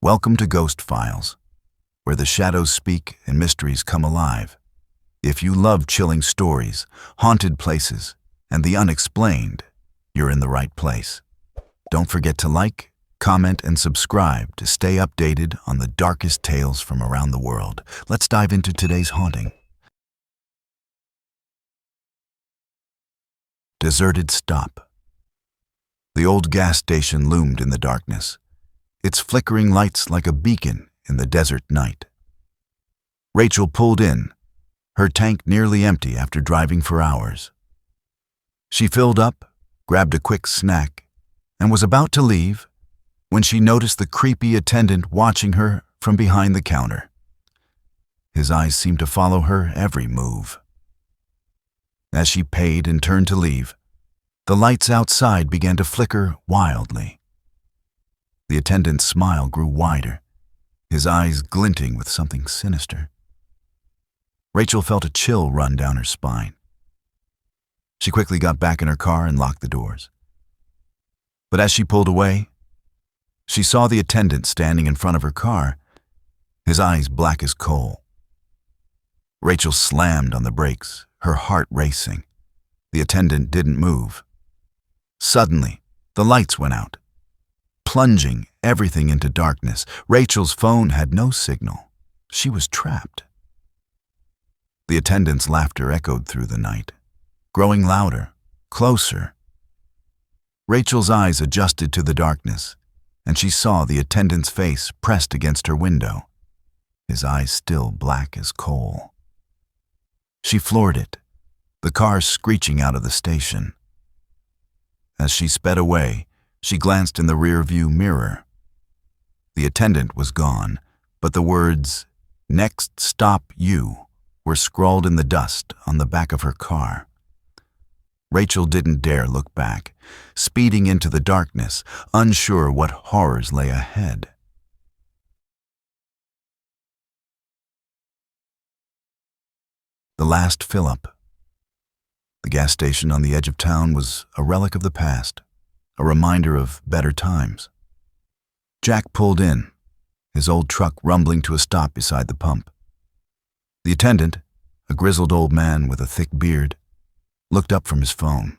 Welcome to Ghost Files, where the shadows speak and mysteries come alive. If you love chilling stories, haunted places, and the unexplained, you're in the right place. Don't forget to like, comment, and subscribe to stay updated on the darkest tales from around the world. Let's dive into today's haunting. Deserted stop. The old gas station loomed in the darkness, its flickering lights like a beacon in the desert night. Rachel pulled in, her tank nearly empty after driving for hours. She filled up, grabbed a quick snack, and was about to leave when she noticed the creepy attendant watching her from behind the counter. His eyes seemed to follow her every move. As she paid and turned to leave, the lights outside began to flicker wildly. The attendant's smile grew wider, his eyes glinting with something sinister. Rachel felt a chill run down her spine. She quickly got back in her car and locked the doors. But as she pulled away, she saw the attendant standing in front of her car, his eyes black as coal. Rachel slammed on the brakes, her heart racing. The attendant didn't move. Suddenly, the lights went out, plunging everything into darkness. Rachel's phone had no signal. She was trapped. The attendant's laughter echoed through the night, growing louder, closer. Rachel's eyes adjusted to the darkness, and she saw the attendant's face pressed against her window, his eyes still black as coal. She floored it, the car screeching out of the station. As she sped away, she glanced in the rear-view mirror. The attendant was gone, but the words, "Next stop you," were scrawled in the dust on the back of her car. Rachel didn't dare look back, speeding into the darkness, unsure what horrors lay ahead. The last fill-up. The gas station on the edge of town was a relic of the past, a reminder of better times. Jack pulled in, his old truck rumbling to a stop beside the pump. The attendant, a grizzled old man with a thick beard, looked up from his phone.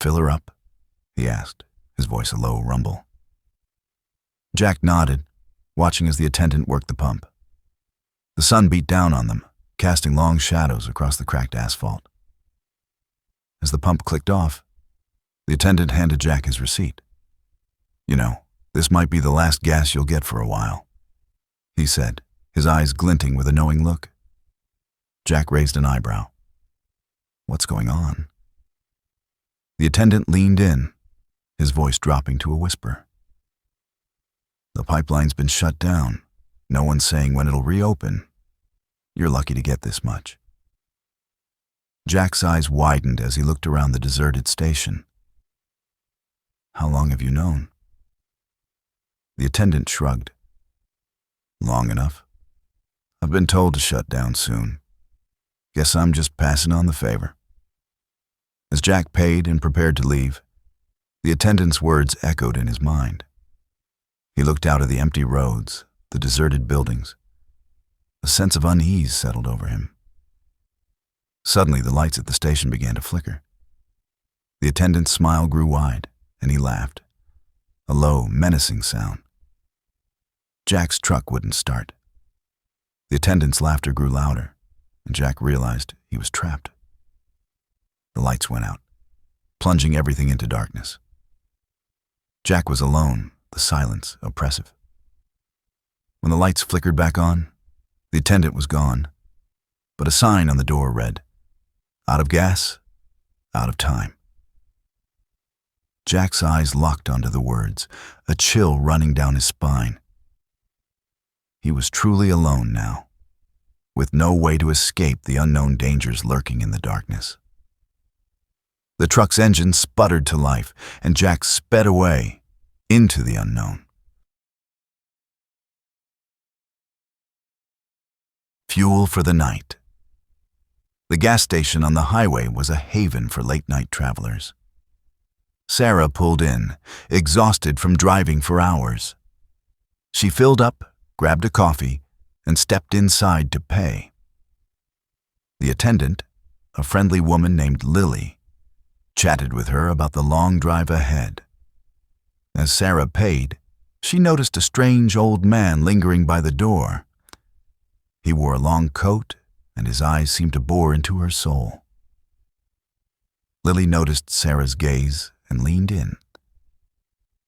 "Fill her up?" he asked, his voice a low rumble. Jack nodded, watching as the attendant worked the pump. The sun beat down on them, casting long shadows across the cracked asphalt. As the pump clicked off, the attendant handed Jack his receipt. "You know, this might be the last gas you'll get for a while," he said, his eyes glinting with a knowing look. Jack raised an eyebrow. "What's going on?" The attendant leaned in, his voice dropping to a whisper. "The pipeline's been shut down. No one's saying when it'll reopen. You're lucky to get this much." Jack's eyes widened as he looked around the deserted station. "How long have you known?" The attendant shrugged. "Long enough. I've been told to shut down soon. Guess I'm just passing on the favor." As Jack paid and prepared to leave, the attendant's words echoed in his mind. He looked out at the empty roads, the deserted buildings. A sense of unease settled over him. Suddenly, the lights at the station began to flicker. The attendant's smile grew wide, and he laughed, a low, menacing sound. Jack's truck wouldn't start. The attendant's laughter grew louder, and Jack realized he was trapped. The lights went out, plunging everything into darkness. Jack was alone, the silence oppressive. When the lights flickered back on, the attendant was gone, but a sign on the door read, "Out of gas, out of time." Jack's eyes locked onto the words, a chill running down his spine. He was truly alone now, with no way to escape the unknown dangers lurking in the darkness. The truck's engine sputtered to life, and Jack sped away into the unknown. Fuel for the night. The gas station on the highway was a haven for late-night travelers. Sarah pulled in, exhausted from driving for hours. She filled up, grabbed a coffee, and stepped inside to pay. The attendant, a friendly woman named Lily, chatted with her about the long drive ahead. As Sarah paid, she noticed a strange old man lingering by the door. He wore a long coat, and his eyes seemed to bore into her soul. Lily noticed Sarah's gaze and leaned in.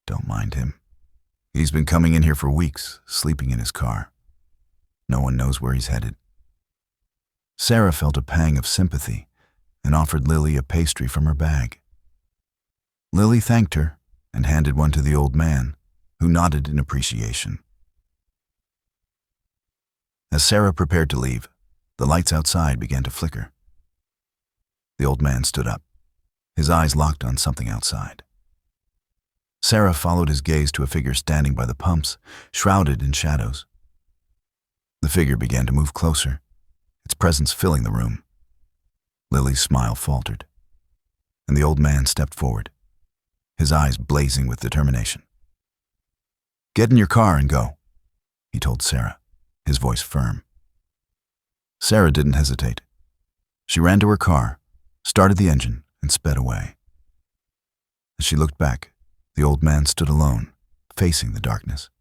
"Don't mind him. He's been coming in here for weeks, sleeping in his car. No one knows where he's headed." Sarah felt a pang of sympathy and offered Lily a pastry from her bag. Lily thanked her and handed one to the old man, who nodded in appreciation. As Sarah prepared to leave, the lights outside began to flicker. The old man stood up, his eyes locked on something outside. Sarah followed his gaze to a figure standing by the pumps, shrouded in shadows. The figure began to move closer, its presence filling the room. Lily's smile faltered, and the old man stepped forward, his eyes blazing with determination. "Get in your car and go," he told Sarah, his voice firm. Sarah didn't hesitate. She ran to her car, started the engine, and sped away. As she looked back, the old man stood alone, facing the darkness.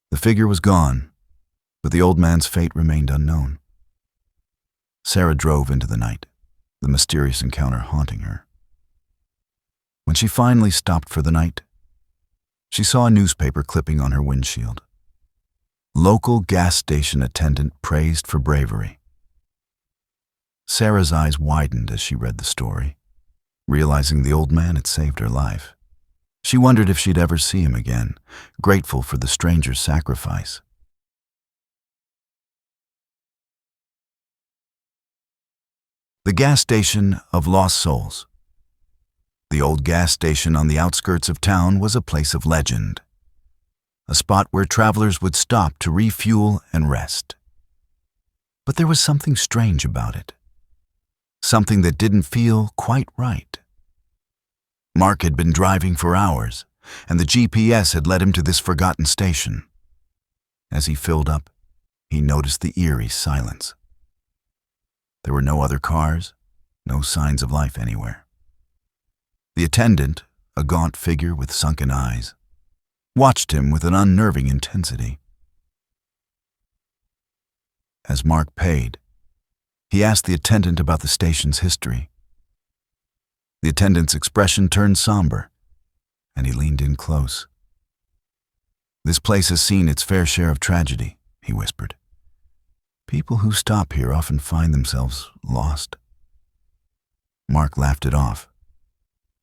The figure was gone, but the old man's fate remained unknown. Sarah drove into the night, the mysterious encounter haunting her. When she finally stopped for the night, she saw a newspaper clipping on her windshield. Local gas station attendant praised for bravery. Sarah's eyes widened as she read the story, realizing the old man had saved her life. She wondered if she'd ever see him again, grateful for the stranger's sacrifice. The gas station of lost souls. The old gas station on the outskirts of town was a place of legend, a spot where travelers would stop to refuel and rest. But there was something strange about it, something that didn't feel quite right. Mark had been driving for hours, and the GPS had led him to this forgotten station. As he filled up, he noticed the eerie silence. There were no other cars, no signs of life anywhere. The attendant, a gaunt figure with sunken eyes, watched him with an unnerving intensity. As Mark paid, he asked the attendant about the station's history. The attendant's expression turned somber, and he leaned in close. "This place has seen its fair share of tragedy," he whispered. "People who stop here often find themselves lost." Mark laughed it off,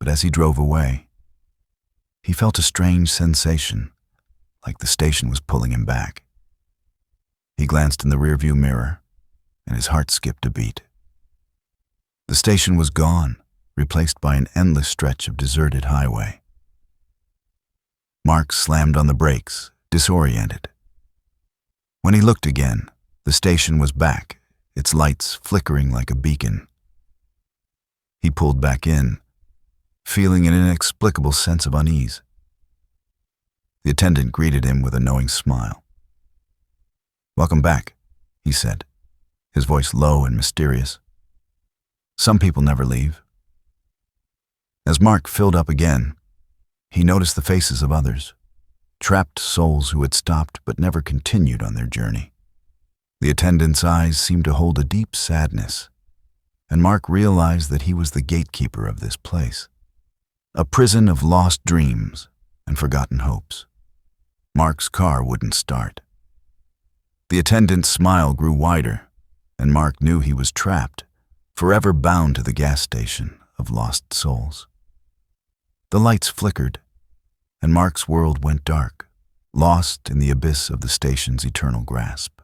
but as he drove away, he felt a strange sensation, like the station was pulling him back. He glanced in the rearview mirror, and his heart skipped a beat. The station was gone, replaced by an endless stretch of deserted highway. Mark slammed on the brakes, disoriented. When he looked again, the station was back, its lights flickering like a beacon. He pulled back in, feeling an inexplicable sense of unease. The attendant greeted him with a knowing smile. "Welcome back," he said, his voice low and mysterious. "Some people never leave." As Mark filled up again, he noticed the faces of others, trapped souls who had stopped but never continued on their journey. The attendant's eyes seemed to hold a deep sadness, and Mark realized that he was the gatekeeper of this place, a prison of lost dreams and forgotten hopes. Mark's car wouldn't start. The attendant's smile grew wider, and Mark knew he was trapped, forever bound to the gas station of lost souls. The lights flickered, and Mark's world went dark, lost in the abyss of the station's eternal grasp.